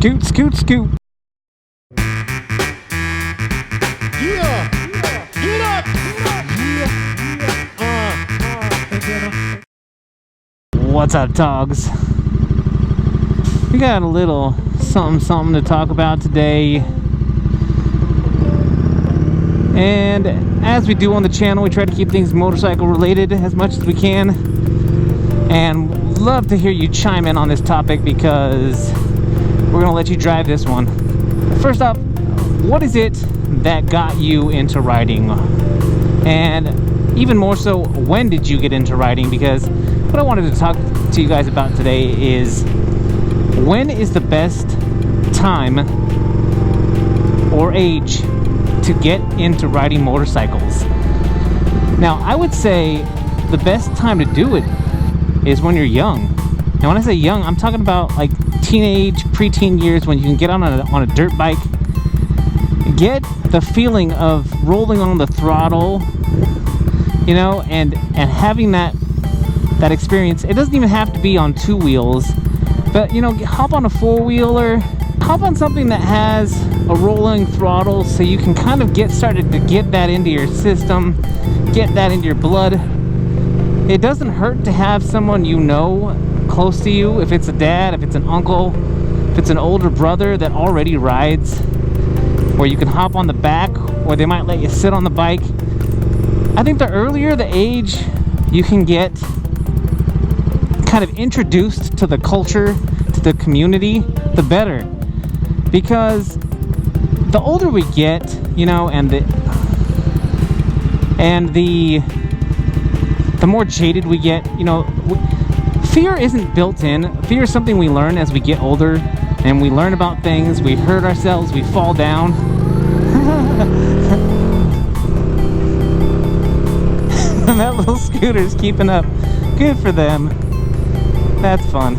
Scoot, scoot, scoot. Yeah! Get up! What's up, T.O.Gs? We got a little something to talk about today. And as we do on the channel, we try to keep things motorcycle related as much as we can. And love to hear you chime in on this topic because we're gonna let you drive this one. First off, what is it that got you into riding? And even more so, when did you get into riding? Because what I wanted to talk to you guys about today is, when is the best time or age to get into riding motorcycles? Now, I would say the best time to do it is when you're young. And when I say young, I'm talking about like teenage, preteen years, when you can get on a dirt bike, get the feeling of rolling on the throttle, you know, and having that experience. It doesn't even have to be on two wheels, but you know, hop on a four-wheeler, hop on something that has a rolling throttle so you can kind of get started to get that into your system, get that into your blood. It doesn't hurt to have someone you know close to you, if it's a dad, if it's an uncle, if it's an older brother that already rides, where you can hop on the back, or they might let you sit on the bike. I think the earlier the age you can get kind of introduced to the culture, to the community, the better. Because the older we get, you know, and the more jaded we get, you know, fear isn't built in. Fear is something we learn as we get older, and we learn about things, we hurt ourselves, we fall down. That little scooter's keeping up. Good for them. That's fun.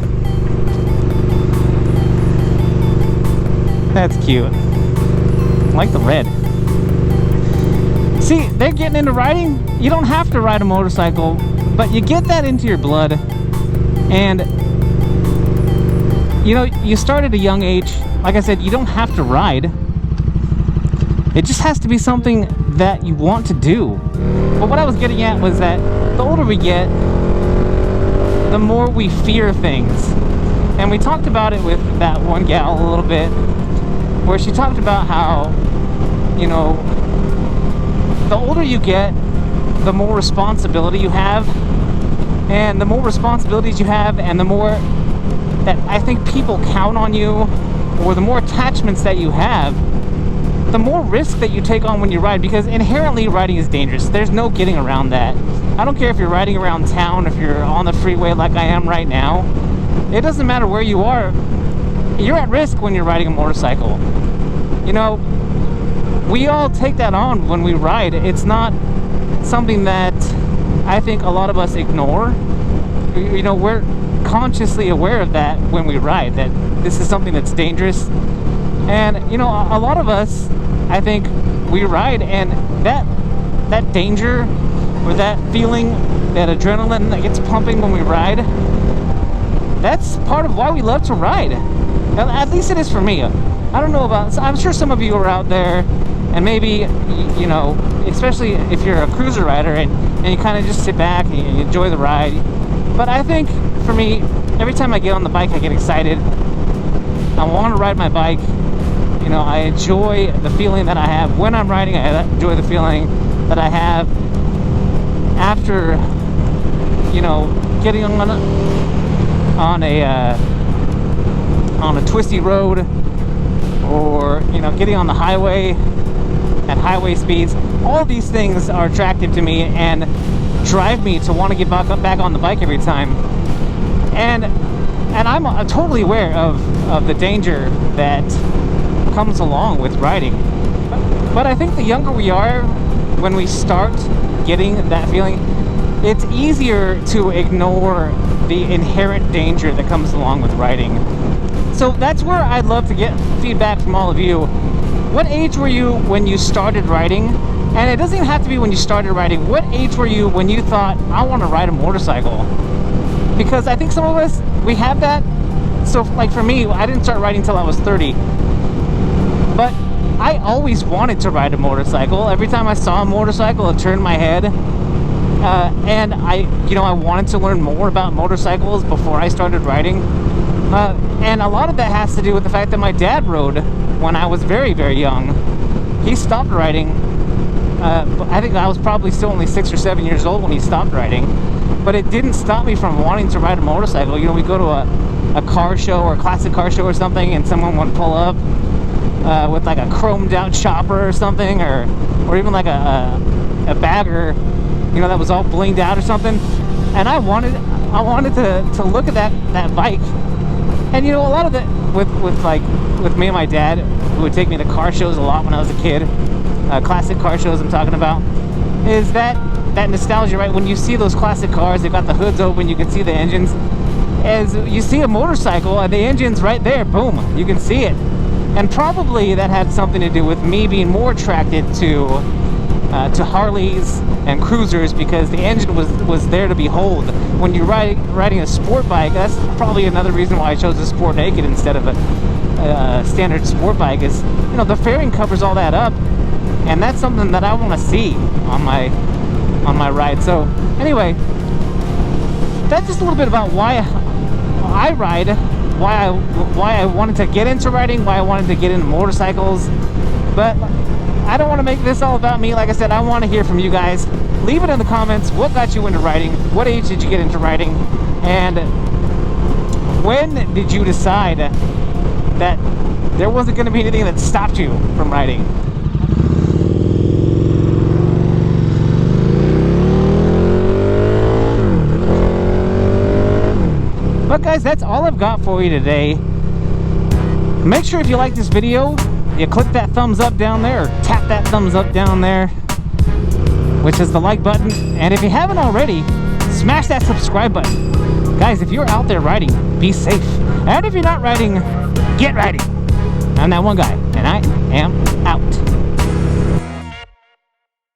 That's cute. I like the red. See, they're getting into riding. You don't have to ride a motorcycle, but you get that into your blood. And you know, you start at a young age. Like I said, you don't have to ride. It just has to be something that you want to do. But what I was getting at was that the older we get, the more we fear things. And we talked about it with that one gal a little bit, where she talked about how, you know, the older you get, the more responsibility you have. And the more responsibilities you have, and the more that I think people count on you, or the more attachments that you have, the more risk that you take on when you ride, because inherently riding is dangerous. There's no getting around that. I don't care if you're riding around town, if you're on the freeway like I am right now. It doesn't matter where you are. You're at risk when you're riding a motorcycle. You know, we all take that on when we ride. It's not something that I think a lot of us ignore. You know, we're consciously aware of that when we ride, that this is something that's dangerous. And you know, a lot of us, I think, we ride, and that danger, or that feeling, that adrenaline that gets pumping when we ride, that's part of why we love to ride. At least it is for me. I don't know about, I'm sure some of you are out there, and maybe, you know, especially if you're a cruiser rider, and you kind of just sit back and you enjoy the ride. But I think for me, every time I get on the bike, I get excited. I want to ride my bike. You know, I enjoy the feeling that I have when I'm riding. I enjoy the feeling that I have after, you know, getting on a twisty road, or you know, getting on the highway at highway speeds. All these things are attractive to me and drive me to want to get back on the bike every time. And I'm totally aware of the danger that comes along with riding. But I think the younger we are, when we start getting that feeling, it's easier to ignore the inherent danger that comes along with riding. So that's where I'd love to get feedback from all of you. What age were you when you started riding? And it doesn't even have to be when you started riding. What age were you when you thought, I want to ride a motorcycle? Because I think some of us, we have that So like for me, I didn't start riding until I was 30. But I always wanted to ride a motorcycle. Every time I saw a motorcycle, it turned my head. And I wanted to learn more about motorcycles before I started riding. And a lot of that has to do with the fact that my dad rode when I was very, very young. He stopped riding. I think I was probably still only 6 or 7 years old when he stopped riding. But it didn't stop me from wanting to ride a motorcycle. You know, we go to a car show or a classic car show or something, and someone would pull up with like a chromed out chopper or something, or even like a bagger, you know, that was all blinged out or something. And I wanted to look at that bike. And you know, a lot of it with me and my dad, who would take me to car shows a lot when I was a kid, classic car shows I'm talking about, is that nostalgia, right? When you see those classic cars, they've got the hoods open, you can see the engines. As you see a motorcycle and the engine's right there, boom, you can see it. And probably that had something to do with me being more attracted to Harleys and cruisers, because the engine was there to behold. When you're riding a sport bike, that's probably another reason why I chose a Sport Naked instead of a standard sport bike, is, you know, the fairing covers all that up, and that's something that I want to see on my ride. So anyway, that's just a little bit about why I ride, why I wanted to get into riding, why I wanted to get into motorcycles. But I don't want to make this all about me. Like I said, I want to hear from you guys. Leave it in the comments. What got you into riding? What age did you get into riding? And when did you decide that there wasn't going to be anything that stopped you from riding? But guys, that's all I've got for you today. Make sure if you like this video, you click that thumbs up down there, or tap that thumbs up down there, which is the like button. And if you haven't already, smash that subscribe button. Guys, if you're out there riding, be safe. And if you're not riding, get riding. I'm that one guy, and I am out.